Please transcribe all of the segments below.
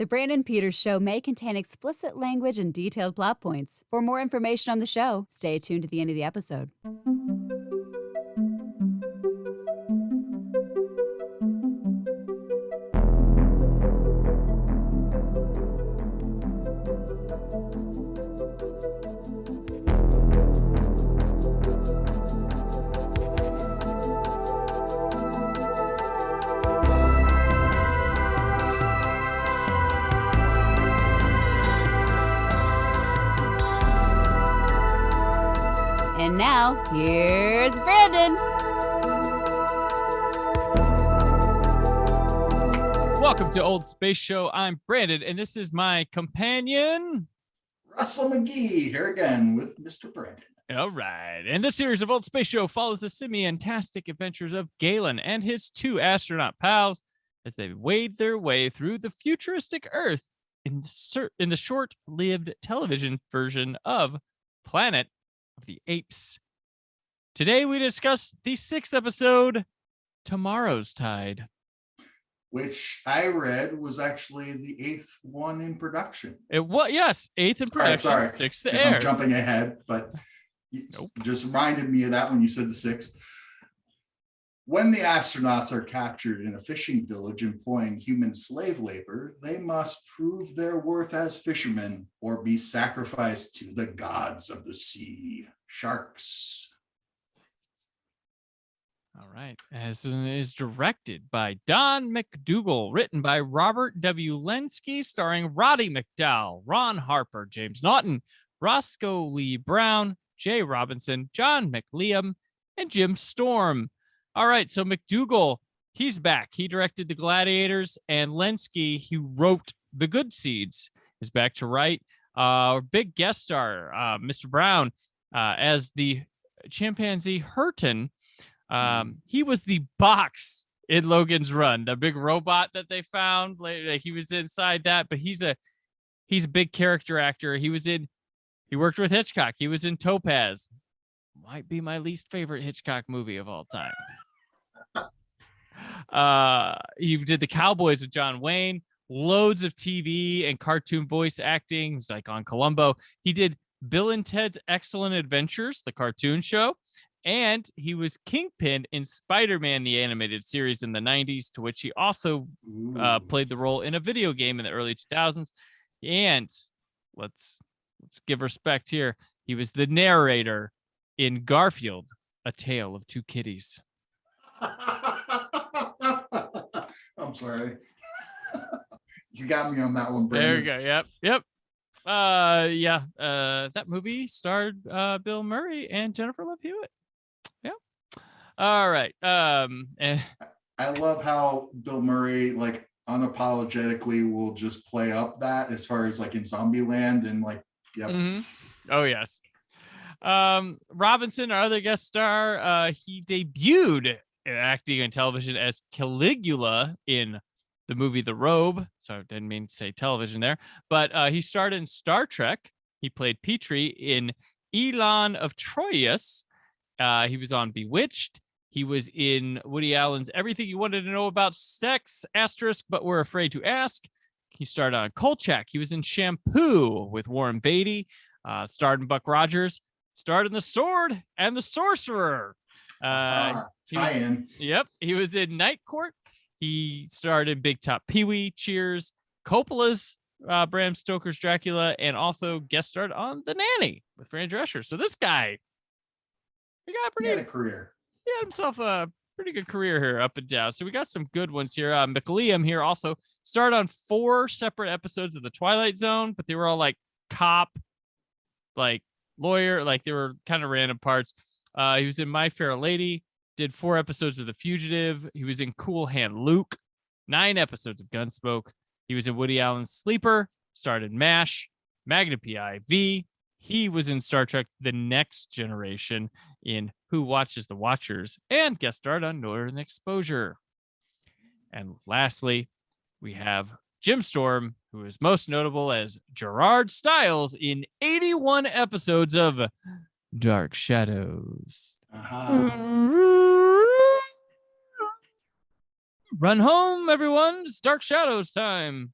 The Brandon Peters Show may contain explicit language and detailed plot points. For more information on the show, stay tuned to the end of the episode. And now, here's Brandon. Welcome to Old Space Show. I'm Brandon, and this is my companion, Russell McGee, here again with Mr. Brandon. All right. And this series of Old Space Show follows the simiantastic adventures of Galen and his two astronaut pals as they wade their way through the futuristic Earth in the short-lived television version of Planet of the Apes. Today we discuss the 6th episode, Tomorrow's Tide, which I read was actually the 8th one in production. It was, yes, 8th in production, 6th to air. I'm jumping ahead, but you just reminded me of that when you said the 6th. When the astronauts are captured in a fishing village employing human slave labor, they must prove their worth as fishermen or be sacrificed to the gods of the sea, sharks. All right. As is directed by Don McDougall, written by Robert W. Lenski, starring Roddy McDowell, Ron Harper, James Naughton, Roscoe Lee Brown, Jay Robinson, John McLiam, and Jim Storm. All right, so McDougall, he's back. He directed The Gladiators, and Lenski, he wrote The Good Seeds, is back to write. Big guest star, Mr. Brown, as the chimpanzee Hurton. He was the box in Logan's Run, the big robot that they found later. He was inside that, but he's a big character actor. He worked with Hitchcock. He was in Topaz. Might be my least favorite Hitchcock movie of all time. He did The Cowboys with John Wayne, loads of TV and cartoon voice acting. He was like on Columbo. He did Bill and Ted's Excellent Adventures, the cartoon show, and he was Kingpin in Spider-Man, the animated series in the 90s, to which he also played the role in a video game in the early 2000s. And let's give respect here. He was the narrator in Garfield, A Tale of Two Kitties. I'm sorry. You got me on that one, Brandon. There you go. Yep. That movie starred Bill Murray and Jennifer Love Hewitt. Yeah. All right. And I love how Bill Murray, like, unapologetically will just play up that as far as like in Zombieland and like, yep. Mm-hmm. Oh, yes. Robinson, our other guest star, he debuted in acting on television as Caligula in the movie The Robe. So I didn't mean to say television there, but he starred in Star Trek. He played Petrie in Elon of Troyes. He was on Bewitched. He was in Woody Allen's Everything You Wanted to Know About Sex, *, but We're Afraid to Ask. He starred on Kolchak. He was in Shampoo with Warren Beatty. Starred in Buck Rogers. Starred in The Sword and the Sorcerer. Tie-in. Yep. He was in Night Court. He starred in Big Top Pee-wee, Cheers, Coppola's Bram Stoker's Dracula, and also guest starred on The Nanny with Fran Drescher. So this guy, he had a career. He had himself a pretty good career here, up and down. So we got some good ones here. McLiam here also starred on 4 separate episodes of The Twilight Zone, but they were all like cop, like lawyer, like they were kind of random parts. He was in My Fair Lady, did 4 episodes of The Fugitive. He was in Cool Hand Luke, 9 episodes of Gunsmoke. He was in Woody Allen's Sleeper, starred in MASH, Magnum P.I.V. He was in Star Trek The Next Generation in Who Watches the Watchers, and guest starred on Northern Exposure. And lastly, we have Jim Storm, who is most notable as Gerard Stiles in 81 episodes of Dark Shadows. Run home, everyone. It's Dark Shadows time.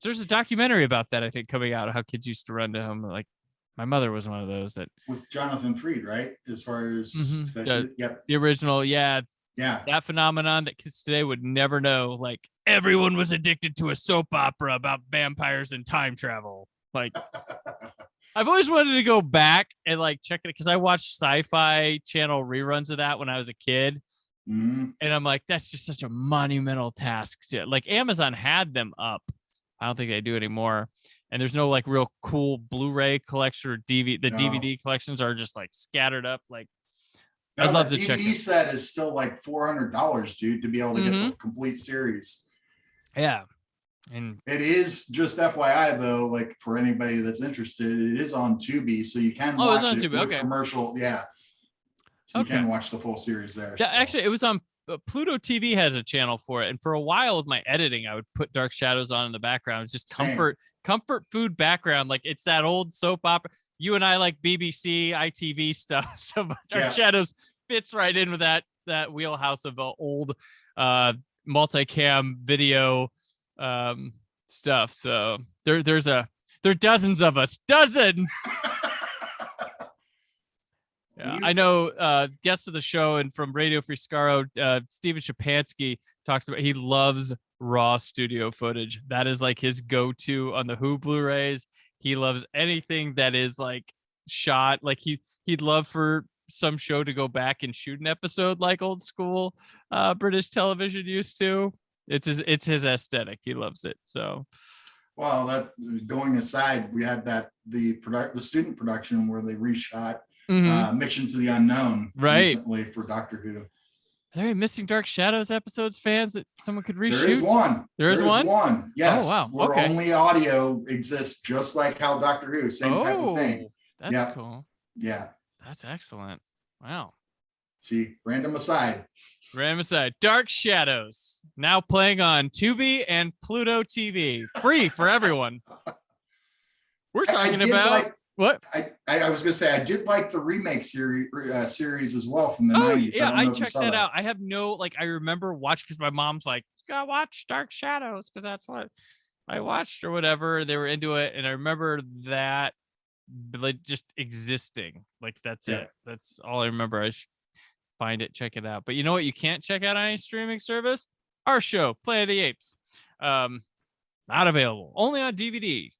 There's a documentary about that, I think, coming out, how kids used to run to him. Like, my mother was one of those that With Jonathan Freed, right? As far as yep. The original, yeah, that phenomenon that kids today would never know. Like, everyone was addicted to a soap opera about vampires and time travel. Like, I've always wanted to go back and like check it because I watched Sci-Fi Channel reruns of that when I was a kid. Mm-hmm. And I'm like, that's just such a monumental task to, like, Amazon had them up. I don't think they do anymore. And there's no like real cool Blu-ray collection or DVD. The DVD collections are just like scattered up. Like, I'd love to check it. DVD set is still like $400, dude, to be able to get the complete series. Yeah. And it is, just FYI though, like for anybody that's interested, it is on Tubi, so you can watch it with commercial. Yeah. So you can watch the full series there. Yeah, actually, it was on Pluto TV has a channel for it. And for a while with my editing, I would put Dark Shadows on in the background. It's just comfort food background. Like, it's that old soap opera. You and I like BBC, ITV stuff. So Dark Shadows fits right in with that wheelhouse of old multicam video stuff. So there are dozens of us. Dozens. Yeah, I know guests of the show and from Radio Free Scaro, Steven Shapansky talks about, he loves raw studio footage. That is like his go-to on the Who Blu-rays. He loves anything that is like shot. Like he'd love for some show to go back and shoot an episode like old school British television used to. It's his aesthetic. He loves it. So, well, that going aside, we had the student production where they reshot Mission to the Unknown recently for Doctor Who. Are there any Missing Dark Shadows episodes, fans, that someone could reshoot? There is one. There is one? Yes. Oh, wow. Where only audio exists, just like how Doctor Who, same type of thing. That's cool. Yeah. That's excellent. Wow. See, random aside. Dark Shadows, now playing on Tubi and Pluto TV. Free for everyone. We're talking about... What? I was gonna say I did like the remake series as well from the 90s. Yeah, I checked that out. I have I remember watching because my mom's like, you gotta watch Dark Shadows because that's what I watched or whatever. They were into it, and I remember that like just existing. Like, that's it. That's all I remember. I should find it, check it out. But you know what? You can't check out on any streaming service. Our show, Play of the Apes, not available. Only on DVD.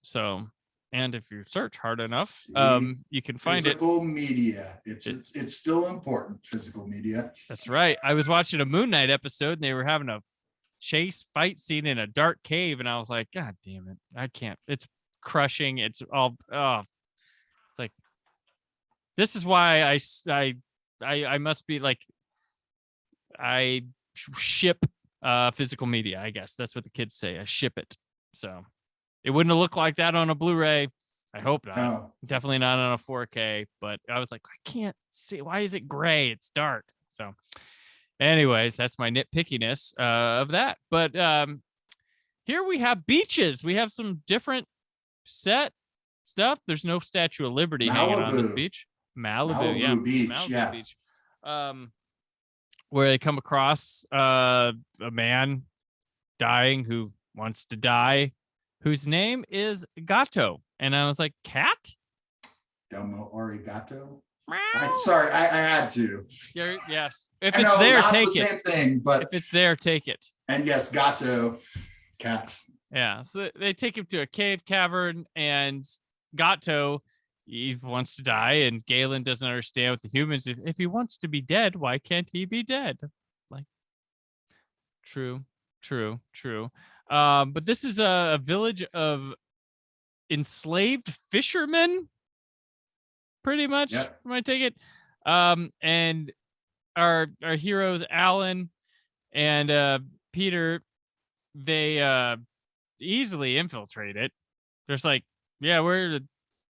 So. And if you search hard enough, you can find physical media. It's still important. Physical media. That's right. I was watching a Moon Knight episode, and they were having a chase fight scene in a dark cave, and I was like, God damn it, I can't. It's crushing. It's all. It's like, this is why I must be like, I ship physical media. I guess that's what the kids say. I ship it. So. It wouldn't have looked like that on a Blu-ray. I hope not. No. Definitely not on a 4K. But I was like, I can't see. Why is it gray? It's dark. So anyways, that's my nitpickiness of that. But here we have beaches. We have some different set stuff. There's no Statue of Liberty hanging on this beach. Malibu Beach. Where they come across a man dying who wants to die, whose name is Gato. And I was like, cat? Domo arigato? Sorry, I had to. Yes. If it's there, take it. Same thing, but if it's there, take it. And yes, Gato, cat. Yeah. So they take him to a cave cavern, and Gato, he wants to die, and Galen doesn't understand with the humans. If he wants to be dead, why can't he be dead? Like, true. But this is a village of enslaved fishermen, pretty much. Yep. I take it. And our heroes, Alan and Peter, they easily infiltrate it. There's like, yeah, we're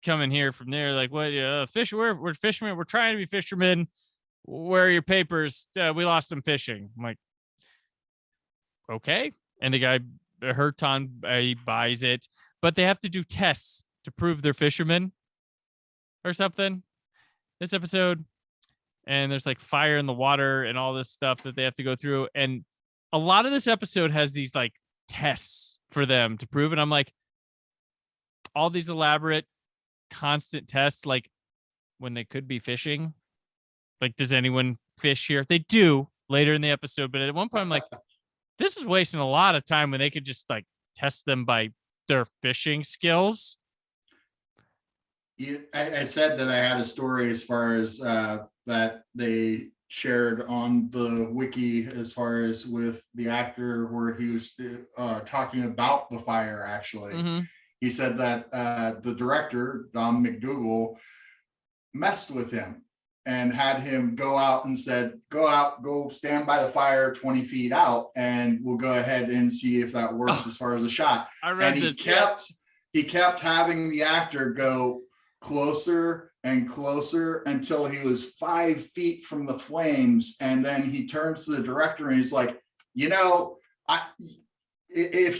coming here from there. Like, what? We're fishermen. We're trying to be fishermen. Where are your papers? We lost them fishing. I'm like, okay. And the guy, Herton, he buys it, but they have to do tests to prove they're fishermen or something this episode. And there's like fire in the water and all this stuff that they have to go through. And a lot of this episode has these like tests for them to prove it. I'm like, all these elaborate constant tests, like when they could be fishing. Like, does anyone fish here? They do later in the episode, but at one point I'm like, this is wasting a lot of time when they could just like test them by their fishing skills. I said that I had a story as far as that they shared on the wiki as far as with the actor where he was talking about the fire. Actually, he said that the director, Don McDougall, messed with him and had him go out and said, go stand by the fire 20 feet out, and we'll go ahead and see if that works as far as the shot. I read and he kept having the actor go closer and closer until he was 5 feet from the flames. And then he turns to the director and he's like, if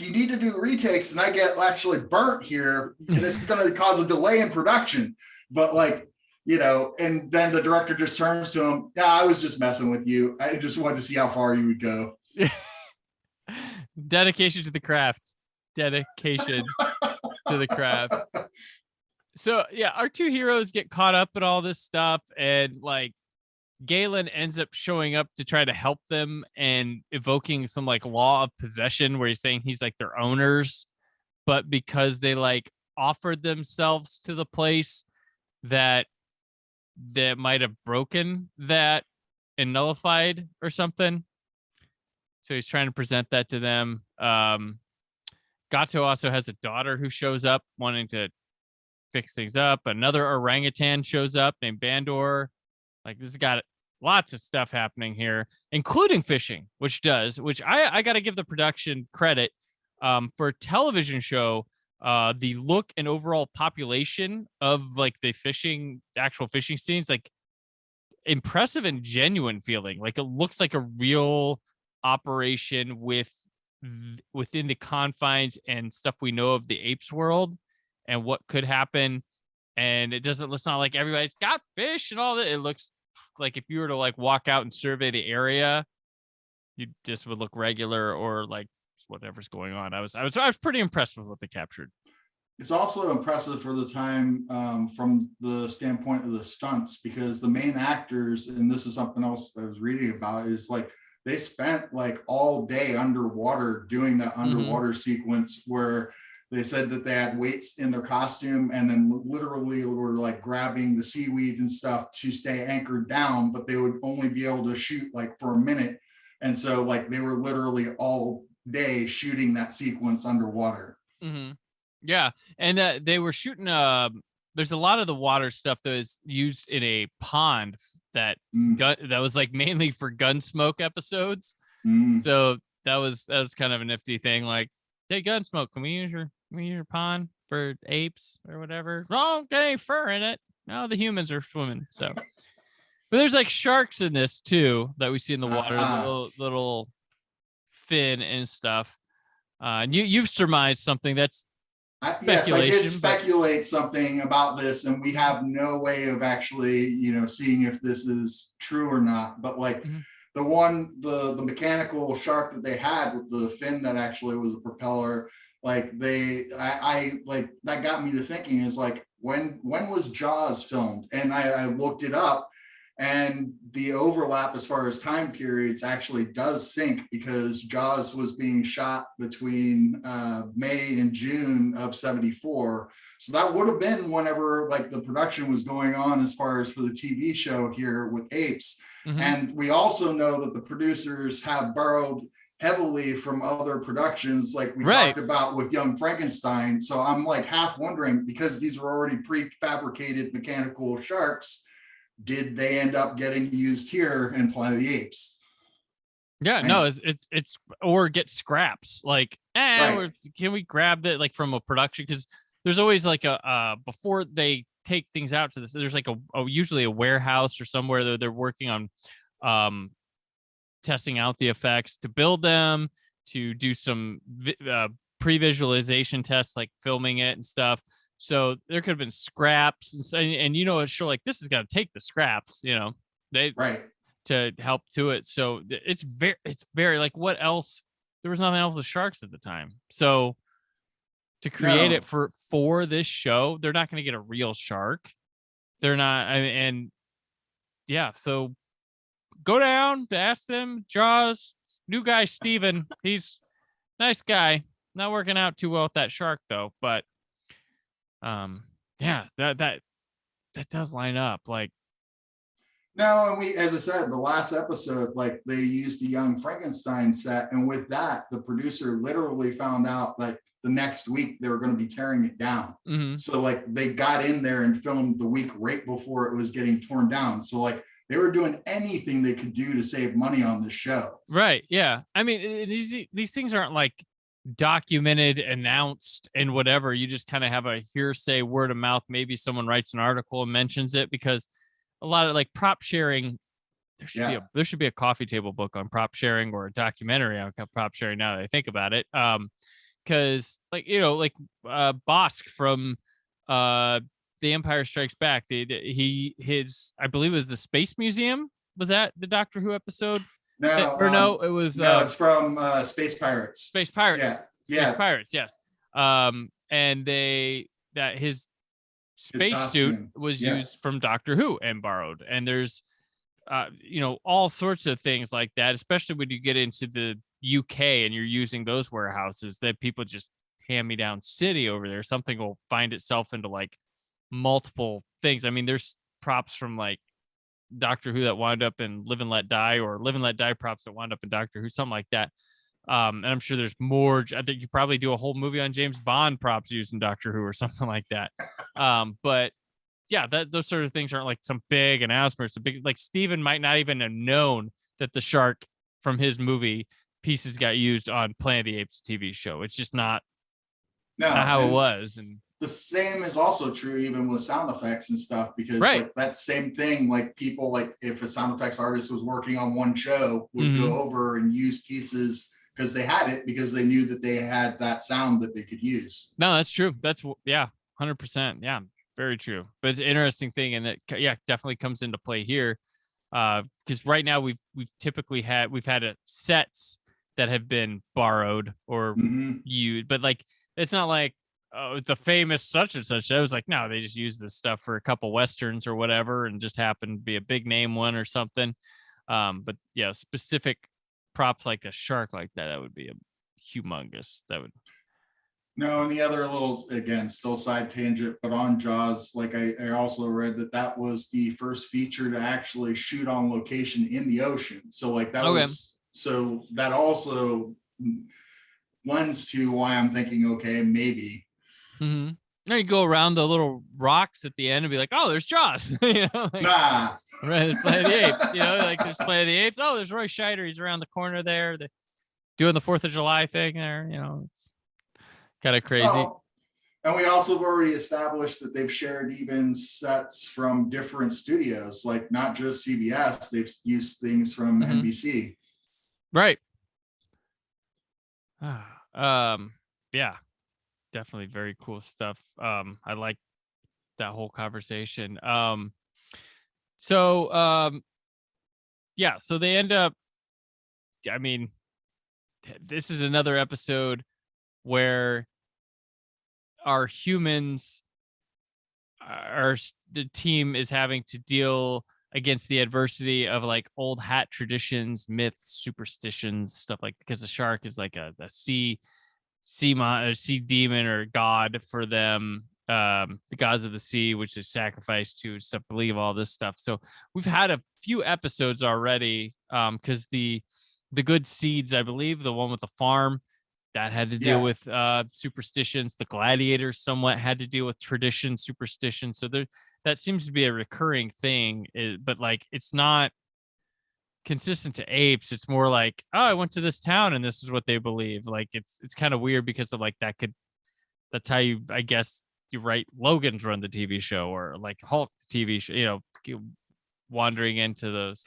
you need to do retakes and I get actually burnt here, it's going to cause a delay in production. But and then the director just turns to him, I was just messing with you. I just wanted to see how far you would go. Dedication to the craft. Dedication to the craft. So yeah, our two heroes get caught up in all this stuff, and like Galen ends up showing up to try to help them and evoking some like law of possession where he's saying he's like their owners, but because they like offered themselves to the place that might have broken that and nullified or something. So he's trying to present that to them. Gato also has a daughter who shows up wanting to fix things up. Another orangutan shows up named Bandor. Like, this has got lots of stuff happening here, including fishing, which I got to give the production credit for a television show. The look and overall population of like the actual fishing scenes, like impressive and genuine feeling. Like, it looks like a real operation within the confines and stuff we know of the Apes world and what could happen. And it's not like everybody's got fish and all that. It looks like if you were to like walk out and survey the area, you just would look regular or like whatever's going on. I was pretty impressed with what they captured. It's also impressive for the time from the standpoint of the stunts, because the main actors, and this is something else I was reading about, is like they spent like all day underwater doing that underwater sequence where they said that they had weights in their costume and then literally were like grabbing the seaweed and stuff to stay anchored down, but they would only be able to shoot like for a minute. And so like they were literally all day shooting that sequence underwater. Yeah. And they were shooting, there's a lot of the water stuff that was used in a pond that was like mainly for Gunsmoke episodes. So that was kind of a nifty thing. Like, hey, Gunsmoke, can we use your pond for apes or whatever? Oh, okay, fur in it. No, the humans are swimming. So, but there's like sharks in this too that we see in the water, little fin and stuff. And you've surmised something that's yes, I did speculate something about this, and we have no way of actually, seeing if this is true or not. But like the mechanical shark that they had with the fin that actually was a propeller, like I like that got me to thinking is like, when was Jaws filmed? And I looked it up, and the overlap as far as time periods actually does sync, because Jaws was being shot between May and June of 74. So that would have been whenever like the production was going on as far as for the TV show here with Apes. And we also know that the producers have borrowed heavily from other productions like we talked about with Young Frankenstein. So I'm like half wondering, because these were already prefabricated mechanical sharks, did they end up getting used here in Planet of the Apes? Yeah, no, it's or get scraps. Like, can we grab that like from a production? Because there's always like a before they take things out to this, there's like usually a warehouse or somewhere that they're working on testing out the effects to build them, to do some pre-visualization tests like filming it and stuff. So there could have been scraps and a show like this is going to take the scraps, to help to it. So it's very like, what else there was nothing else with sharks at the time. So to create it for this show, they're not going to get a real shark. They're not. And yeah, so go down to ask them. Jaws, new guy, Steven. He's nice guy. Not working out too well with that shark though. But yeah, that does line up. Like, no, and as I said, the last episode, like they used a young Frankenstein set, and with that, the producer literally found out like the next week they were going to be tearing it down. So like they got in there and filmed the week right before it was getting torn down. So like they were doing anything they could do to save money on the show. Right. Yeah. I mean, these things aren't like documented, announced, and whatever. You just kind of have a hearsay, word of mouth. Maybe someone writes an article and mentions it, because a lot of like prop sharing, there should be a coffee table book on prop sharing, or a documentary on prop sharing, now that I think about it. Because like, like Bosk from The Empire Strikes Back, I believe it was the Space Museum. Was that the Doctor Who episode? No, it was it's from Space Pirates. Space Pirates. Yeah. Space Pirates, yes. And his spacesuit was used from Doctor Who and borrowed. And there's all sorts of things like that, especially when you get into the UK and you're using those warehouses, that people just hand-me-down city over there. Something will find itself into like multiple things. I mean, there's props from like Doctor Who that wound up in Live and Let Die, or Live and Let Die props that wound up in Doctor Who, something like that. And I'm sure there's more. I think you probably do a whole movie on James Bond props used in Doctor Who or something like that. But yeah, those sort of things aren't like some big announcement. It's big, like Steven might not even have known that the shark from his movie pieces got used on Planet of the Apes TV show. It's just not how it was. And the same is also true even with sound effects and stuff, because like that same thing, like people, like if a sound effects artist was working on one show, would go over and use pieces because they had it, because they knew that they had that sound that they could use. No, that's true. That's 100%. Yeah, very true. But it's an interesting thing, and that definitely comes into play here, because right now we've had sets that have been borrowed or used, but like it's not like, oh, the famous such and such. I was like, no, they just use this stuff for a couple Westerns or whatever, and just happened to be a big name one or something. But yeah, specific props like a shark like that would be a humongous. That would. No, and the other little, again, still side tangent, but on Jaws, like I also read that was the first feature to actually shoot on location in the ocean. So like that was, so that also lends to why I'm thinking, okay, maybe. Now you go around the little rocks at the end and be like, oh, there's Jaws. Like, nah. Right, there's Planet of the Apes. Like there's Planet of the Apes. Oh, there's Roy Scheider. He's around the corner there. They're doing the 4th of July thing there. It's kind of crazy. Oh, and we also have already established that they've shared even sets from different studios, like not just CBS. They've used things from NBC. Right. Yeah. Definitely very cool stuff. I like that whole conversation. So they end up, I mean, this is another episode where the team is having to deal against the adversity of like old hat traditions, myths, superstitions, stuff like, because the shark is like a sea demon or god for them, the gods of the sea, which is sacrificed to stuff, believe all this stuff. So we've had a few episodes already, because the good seeds, I believe the one with the farm, that had to deal with superstitions. The gladiators somewhat had to deal with tradition, superstition. So that seems to be a recurring thing, but like it's not consistent to Apes. It's more like, oh, I went to this town and this is what they believe. Like it's kind of weird, because of like that's how you, I guess, you write Logan's Run the TV show, or like Hulk TV show, wandering into those.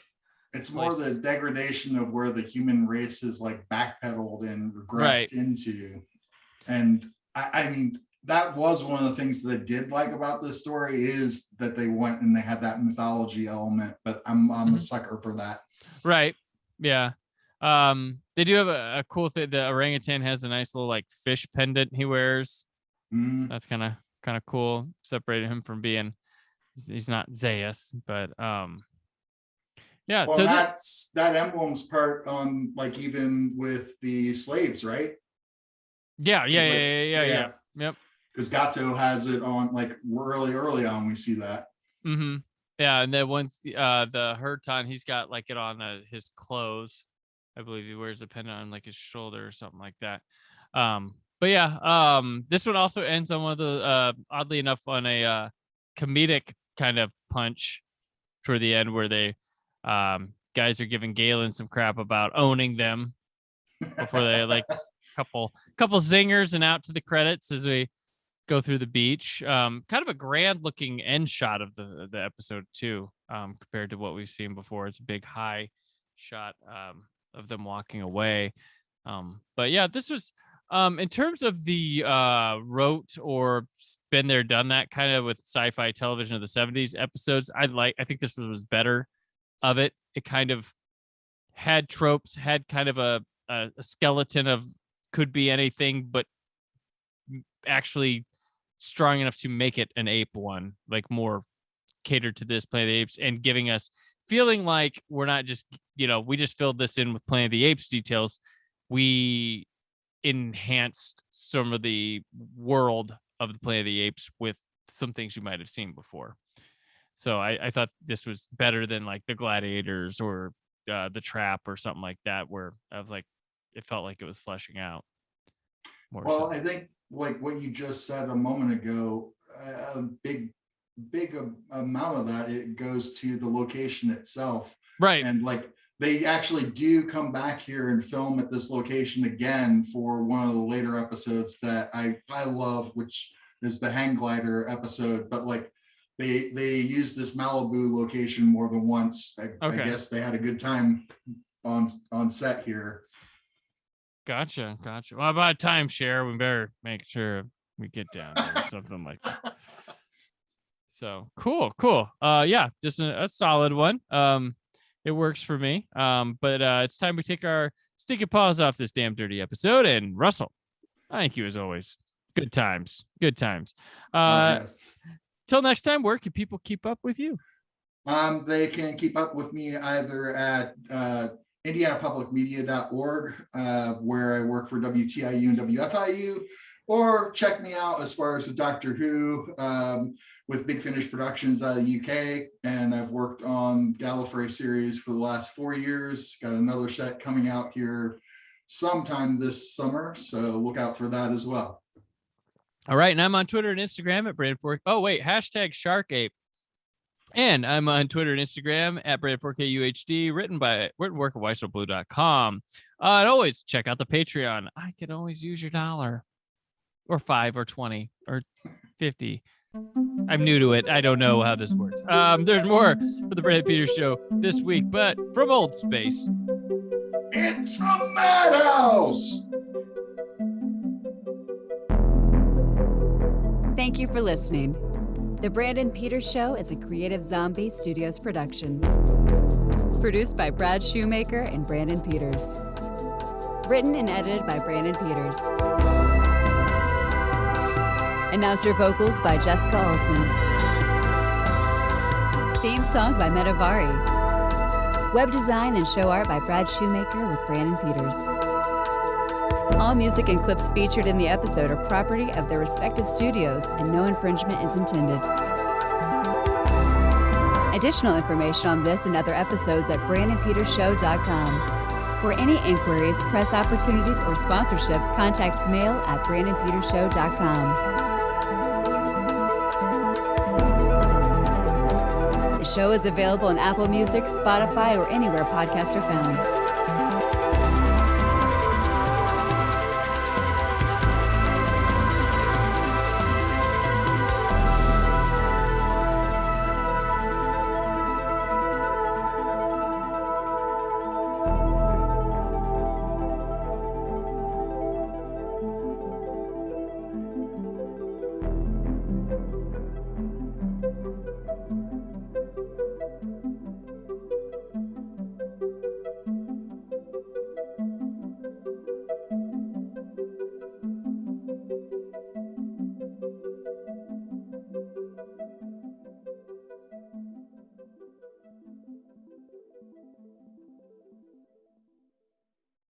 It's more the degradation of where the human race is like backpedaled and regressed into. And I mean, that was one of the things that I did like about this story, is that they went and they had that mythology element, but I'm a sucker for that. Right. Yeah. They do have a cool thing. The orangutan has a nice little like fish pendant he wears. That's kind of cool. Separated him from being, he's not Zeus, but yeah. Well, So that emblem's part on like even with the slaves, right? Yeah. Yep. Because Gato has it on like early on. We see that. Mm-hmm. Yeah, and then once the Hurton, he's got like it on his clothes. I believe he wears a pendant on like his shoulder or something like that. But yeah, this one also ends on one of the oddly enough on a comedic kind of punch toward the end, where they guys are giving Galen some crap about owning them before they like couple zingers and out to the credits as we go through the beach. Kind of a grand looking end shot of the episode too, compared to what we've seen before. It's a big high shot of them walking away. But yeah, this was in terms of the rote or been there, done that kind of with sci-fi television of the 70s episodes. I think this was better of it. It kind of had tropes, had kind of a skeleton of could be anything, but actually strong enough to make it an ape one, like more catered to this Planet of the Apes, and giving us feeling like we're not just, we just filled this in with Planet of the Apes details. We enhanced some of the world of the Planet of the Apes with some things you might have seen before. So I thought this was better than like the Gladiators or the Trap or something like that, where I was like, it felt like it was fleshing out more. Well, so. I think like what you just said a moment ago, a big amount of that, it goes to the location itself. Right. And like they actually do come back here and film at this location again for one of the later episodes that I love, which is the hang glider episode. But like they use this Malibu location more than once. I guess they had a good time on set here. Gotcha. Well, about timeshare, we better make sure we get down there or something like that. So cool. Yeah, just a solid one. It works for me. But it's time we take our stinky paws off this damn dirty episode. And Russell, thank you as always. Good times. Yes. Till next time, where can people keep up with you? They can keep up with me either at indianapublicmedia.org, where I work for WTIU and WFIU, or check me out as far as with Doctor Who, with Big Finish Productions out of the UK. And I've worked on Gallifrey series for the last 4 years. Got another set coming out here sometime this summer, so look out for that as well. All right, and I'm on Twitter and Instagram at Brandon4. Oh wait, #SharkApe. And I'm on Twitter and Instagram at Brandon4KUHD, written work at WhySoBlue.com. And always check out the Patreon. I could always use your $1 or $5 or $20 or $50. I'm new to it. I don't know how this works. There's more for the Brandon Peters Show this week, but from old space, it's a madhouse. Thank you for listening. The Brandon Peters Show is a Creative Zombie Studios production. Produced by Brad Shoemaker and Brandon Peters. Written and edited by Brandon Peters. Announcer vocals by Jessica Alsman. Theme song by Metavari. Web design and show art by Brad Shoemaker with Brandon Peters. All music and clips featured in the episode are property of their respective studios, and no infringement is intended. Additional information on this and other episodes at BrandonPetersShow.com. For any inquiries, press opportunities, or sponsorship, contact mail at BrandonPetersShow.com. The show is available on Apple Music, Spotify, or anywhere podcasts are found.